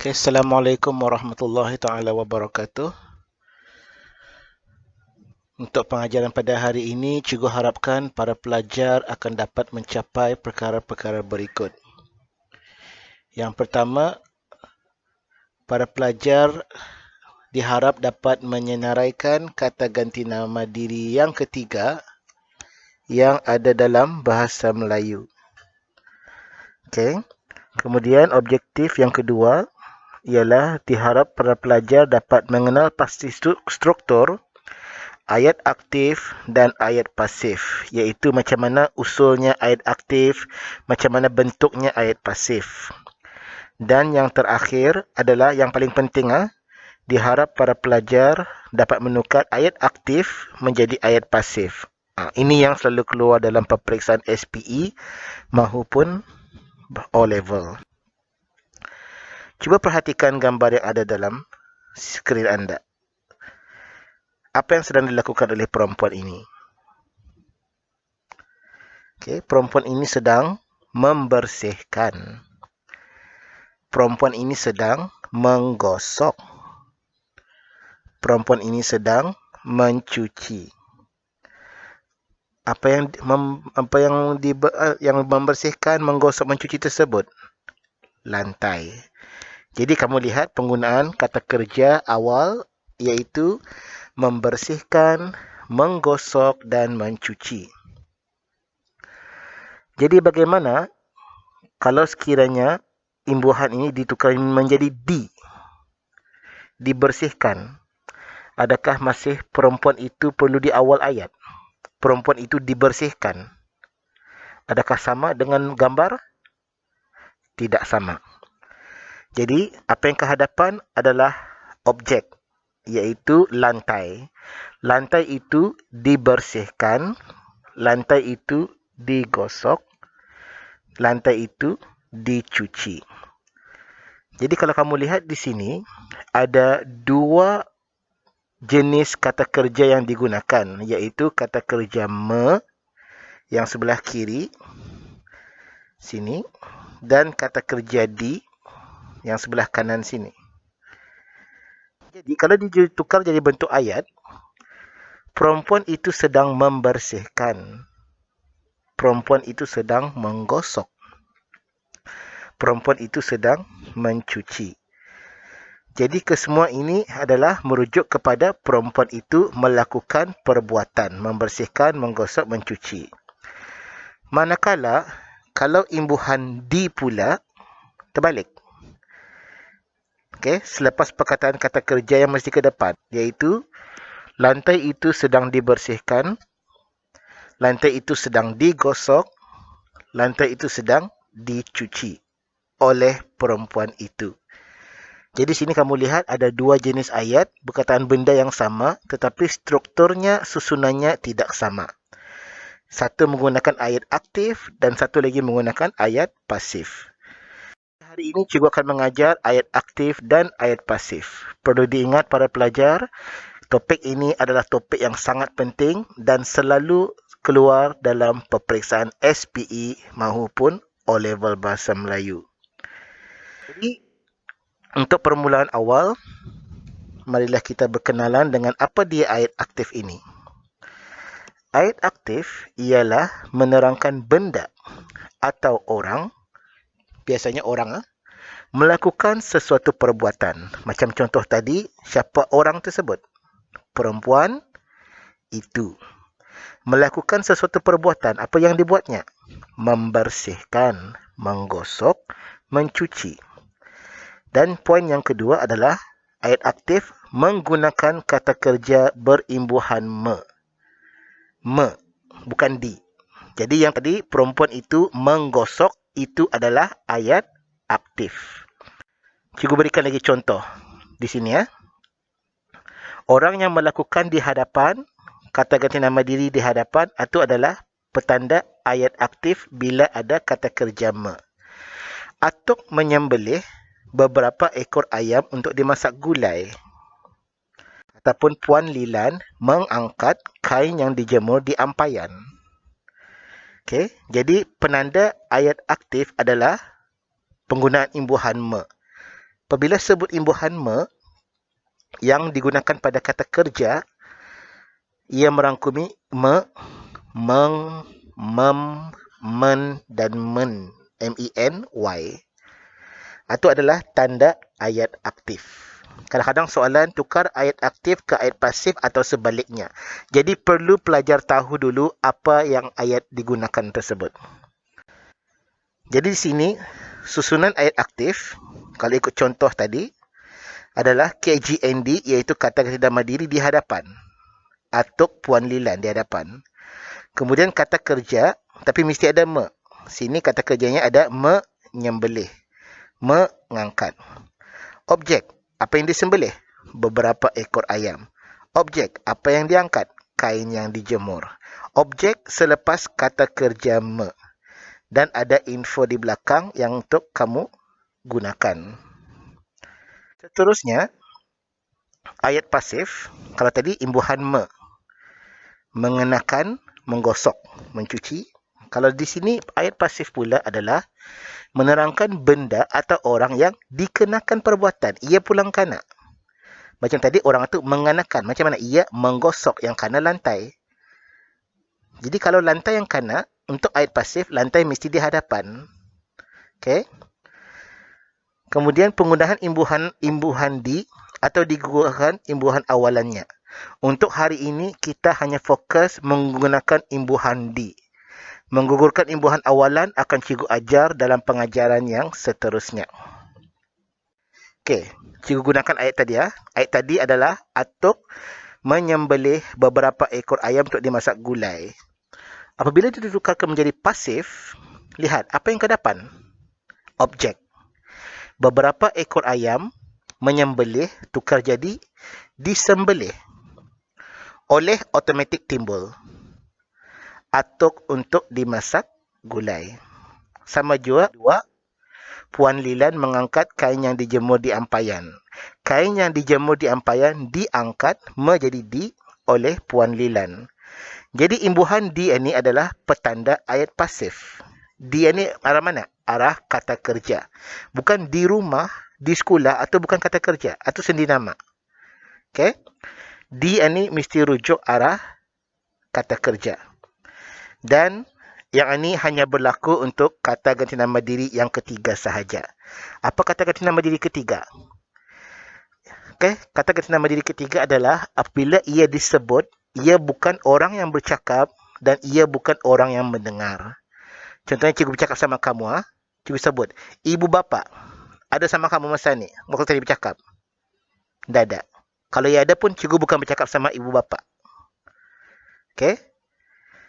Okay, Assalamualaikum warahmatullahi taala wabarakatuh. Untuk pengajaran pada hari ini, cikgu harapkan para pelajar akan dapat mencapai perkara-perkara berikut. Yang pertama, para pelajar diharap dapat menyenaraikan kata ganti nama diri yang ketiga yang ada dalam bahasa Melayu. Okay. Kemudian objektif yang kedua ialah diharap para pelajar dapat mengenal pasti struktur ayat aktif dan ayat pasif, iaitu macam mana usulnya ayat aktif, macam mana bentuknya ayat pasif. Dan yang terakhir adalah yang paling penting, diharap para pelajar dapat menukar ayat aktif menjadi ayat pasif. Ini yang selalu keluar dalam peperiksaan SPE maupun O-Level. Cuba perhatikan gambar yang ada dalam skrin anda. Apa yang sedang dilakukan oleh perempuan ini? Okay, perempuan ini sedang membersihkan. Perempuan ini sedang menggosok. Perempuan ini sedang mencuci. Apa yang membersihkan, menggosok, mencuci tersebut? Lantai. Jadi kamu lihat penggunaan kata kerja awal iaitu membersihkan, menggosok dan mencuci. Jadi bagaimana kalau sekiranya imbuhan ini ditukar menjadi dibersihkan? Adakah masih perempuan itu perlu di awal ayat? Perempuan itu dibersihkan. Adakah sama dengan gambar? Tidak sama. Jadi apa yang kehadapan adalah objek, iaitu lantai. Lantai itu dibersihkan, lantai itu digosok, lantai itu dicuci. Jadi kalau kamu lihat di sini, ada dua jenis kata kerja yang digunakan, iaitu kata kerja me yang sebelah kiri sini dan kata kerja di yang sebelah kanan sini. Jadi kalau ditukar jadi bentuk ayat, perempuan itu sedang membersihkan. Perempuan itu sedang menggosok. Perempuan itu sedang mencuci. Jadi kesemua ini adalah merujuk kepada perempuan itu melakukan perbuatan, membersihkan, menggosok, mencuci. Manakala kalau imbuhan di pula terbalik. Okay, selepas perkataan kata kerja yang mesti ke depan, iaitu lantai itu sedang dibersihkan, lantai itu sedang digosok, lantai itu sedang dicuci oleh perempuan itu. Jadi sini kamu lihat ada dua jenis ayat, perkataan benda yang sama, tetapi strukturnya, susunannya tidak sama. Satu menggunakan ayat aktif dan satu lagi menggunakan ayat pasif. Hari ini cikgu akan mengajar ayat aktif dan ayat pasif. Perlu diingat para pelajar, topik ini adalah topik yang sangat penting dan selalu keluar dalam peperiksaan SPE maupun O-Level Bahasa Melayu. Jadi, untuk permulaan awal, marilah kita berkenalan dengan apa dia ayat aktif ini. Ayat aktif ialah menerangkan benda atau orang, biasanya orang, melakukan sesuatu perbuatan. Macam contoh tadi, siapa orang tersebut? Perempuan itu. Melakukan sesuatu perbuatan, apa yang dibuatnya? Membersihkan, menggosok, mencuci. Dan poin yang kedua adalah ayat aktif menggunakan kata kerja berimbuhan me. Me, bukan di. Jadi yang tadi perempuan itu menggosok, itu adalah ayat aktif. Cikgu berikan lagi contoh di sini, ya. Orang yang melakukan di hadapan, kata ganti nama diri di hadapan, itu adalah petanda ayat aktif bila ada kata kerja me. Atuk menyembelih beberapa ekor ayam untuk dimasak gulai. Ataupun Puan Lilan mengangkat kain yang dijemur di ampayan. Okey, jadi penanda ayat aktif adalah penggunaan imbuhan me. Apabila sebut imbuhan me yang digunakan pada kata kerja, ia merangkumi me, meng, mem, men dan men, M-E-N-Y. Itu adalah tanda ayat aktif. Kadang-kadang soalan tukar ayat aktif ke ayat pasif atau sebaliknya. Jadi perlu pelajar tahu dulu apa yang ayat digunakan tersebut. Jadi di sini susunan ayat aktif, kalau ikut contoh tadi, adalah KGND, iaitu kata kerja nama diri di hadapan. Atuk Puan Lilan di hadapan. Kemudian kata kerja, tapi mesti ada me. Sini kata kerjanya ada menyembelih, mengangkat. Objek, apa yang disembelih? Beberapa ekor ayam. Objek, apa yang diangkat? Kain yang dijemur. Objek selepas kata kerja me. Dan ada info di belakang yang untuk kamu gunakan. Seterusnya, ayat pasif, kalau tadi imbuhan me. Mengenakan, menggosok, mencuci. Kalau di sini ayat pasif pula adalah menerangkan benda atau orang yang dikenakan perbuatan. Ia pulang kanak. Macam tadi orang itu mengenakan. Macam mana? Ia menggosok yang kanan lantai. Jadi kalau lantai yang kanak, untuk ayat pasif, lantai mesti di hadapan. Okay. Kemudian penggunaan imbuhan di atau digugurkan imbuhan awalannya. Untuk hari ini, kita hanya fokus menggunakan imbuhan di. Menggugurkan imbuhan awalan akan cikgu ajar dalam pengajaran yang seterusnya. Okey, cikgu gunakan ayat tadi ya. Ayat tadi adalah Atuk menyembelih beberapa ekor ayam untuk dimasak gulai. Apabila ditukarkan menjadi pasif, lihat apa yang ke depan. Objek. Beberapa ekor ayam menyembelih tukar jadi disembelih. Oleh automatik timbul. Atuk untuk dimasak gulai. Sama juga dua, Puan Lilan mengangkat kain yang dijemur di ampayan. Kain yang dijemur di ampayan diangkat menjadi di oleh Puan Lilan. Jadi imbuhan di ini adalah petanda ayat pasif. Di ini arah mana? Arah kata kerja. Bukan di rumah, di sekolah atau bukan kata kerja. Atau sendi nama. Okay? Di ini mesti rujuk arah kata kerja. Dan yang ini hanya berlaku untuk kata ganti nama diri yang ketiga sahaja. Apa kata ganti nama diri ketiga? Okay, kata ganti nama diri ketiga adalah apabila ia disebut, ia bukan orang yang bercakap dan ia bukan orang yang mendengar. Contohnya cikgu bercakap sama kamu, cikgu sebut, ibu bapa ada sama kamu masa ni? Waktu tadi bercakap? Tak ada. Kalau ia ada pun, cikgu bukan bercakap sama ibu bapa. Okay?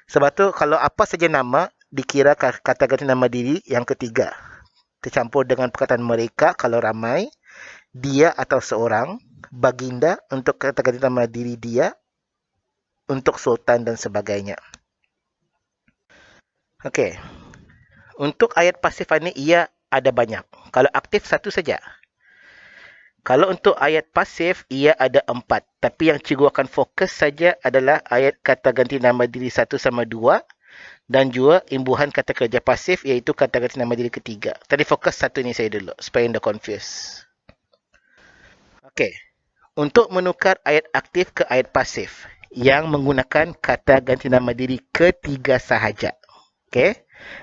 Sebab tu kalau apa saja nama dikira kata ganti nama diri yang ketiga. Tercampur dengan perkataan mereka kalau ramai, dia atau seorang, baginda untuk kata ganti nama diri dia, untuk sultan dan sebagainya. Okey. Untuk ayat pasif ini ia ada banyak. Kalau aktif satu saja. Kalau untuk ayat pasif, ia ada 4. Tapi yang cikgu akan fokus saja adalah ayat kata ganti nama diri 1 sama 2. Dan juga imbuhan kata kerja pasif, iaitu kata ganti nama diri ketiga. Tadi fokus satu ni saya dulu, supaya anda confuse. Okey. Untuk menukar ayat aktif ke ayat pasif, yang menggunakan kata ganti nama diri ketiga sahaja. Okey.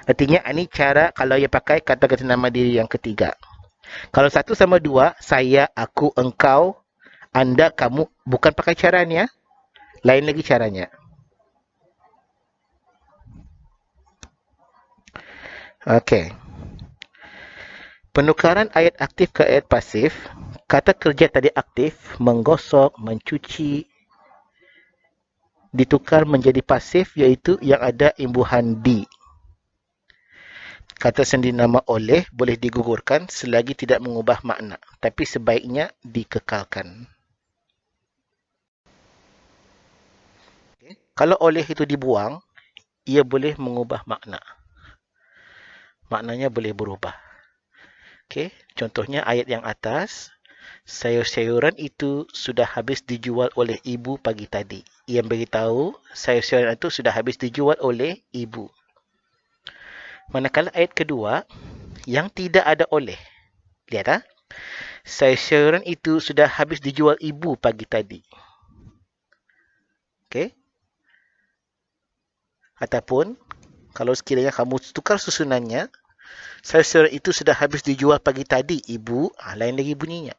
Artinya, ini cara kalau ia pakai kata ganti nama diri yang ketiga. Kalau 1 sama 2, saya, aku, engkau, anda, kamu, bukan pakai cara ni ya. Lain lagi caranya. Okey. Penukaran ayat aktif ke ayat pasif, kata kerja tadi aktif, menggosok, mencuci, ditukar menjadi pasif iaitu yang ada imbuhan di. Kata sendi nama oleh boleh digugurkan selagi tidak mengubah makna, tapi sebaiknya dikekalkan. Okay. Kalau oleh itu dibuang, ia boleh mengubah makna. Maknanya boleh berubah. Okay. Contohnya ayat yang atas, sayur-sayuran itu sudah habis dijual oleh ibu pagi tadi. Ia beritahu sayur-sayuran itu sudah habis dijual oleh ibu. Manakala ayat kedua, yang tidak ada oleh. Lihat Sayuran itu sudah habis dijual ibu pagi tadi. Okey? Ataupun kalau sekiranya kamu tukar susunannya, sayuran itu sudah habis dijual pagi tadi ibu, lain lagi bunyinya.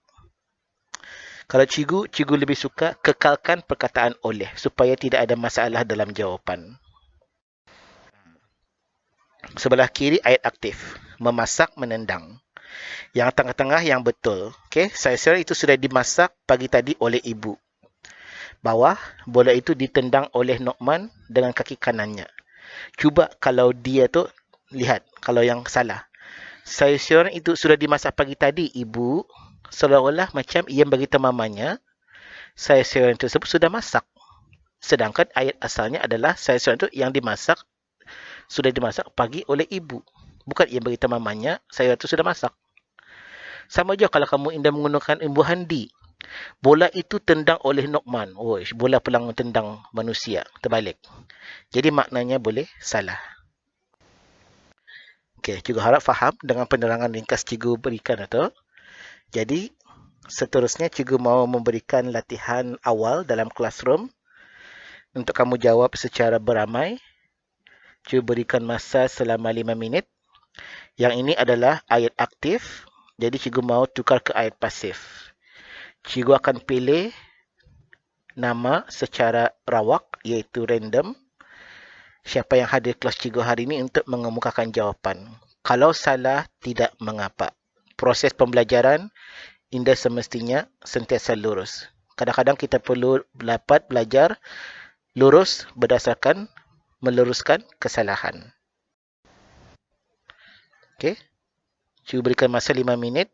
Kalau cikgu lebih suka kekalkan perkataan oleh supaya tidak ada masalah dalam jawapan. Sebelah kiri ayat aktif. Memasak, menendang. Yang tengah-tengah yang betul. Okay? Sayuran itu sudah dimasak pagi tadi oleh ibu. Bawah, bola itu ditendang oleh Nokman dengan kaki kanannya. Cuba kalau dia tu, lihat kalau yang salah. Sayuran itu sudah dimasak pagi tadi, ibu. Seolah-olah macam ia beritahu mamanya, sayuran tersebut sudah masak. Sedangkan ayat asalnya adalah sayuran itu yang dimasak, sudah dimasak pagi oleh ibu. Bukan ia beritahu mamanya, sayuran itu sudah masak. Sama juga kalau kamu indah menggunakan Ibu Handi. Bola itu tendang oleh Nokman. Oh, bola pulang tendang manusia. Terbalik. Jadi maknanya boleh salah. Okey, cikgu harap faham dengan penerangan ringkas cikgu berikan itu. Jadi, seterusnya cikgu mahu memberikan latihan awal dalam classroom untuk kamu jawab secara beramai. Cikgu berikan masa selama 5 minit. Yang ini adalah ayat aktif. Jadi, cikgu mahu tukar ke ayat pasif. Cikgu akan pilih nama secara rawak, iaitu random. Siapa yang hadir kelas cikgu hari ini untuk mengemukakan jawapan. Kalau salah, tidak mengapa. Proses pembelajaran, indah semestinya sentiasa lurus. Kadang-kadang kita perlu dapat belajar lurus berdasarkan meluruskan kesalahan. Okey. Cikgu berikan masa 5 minit.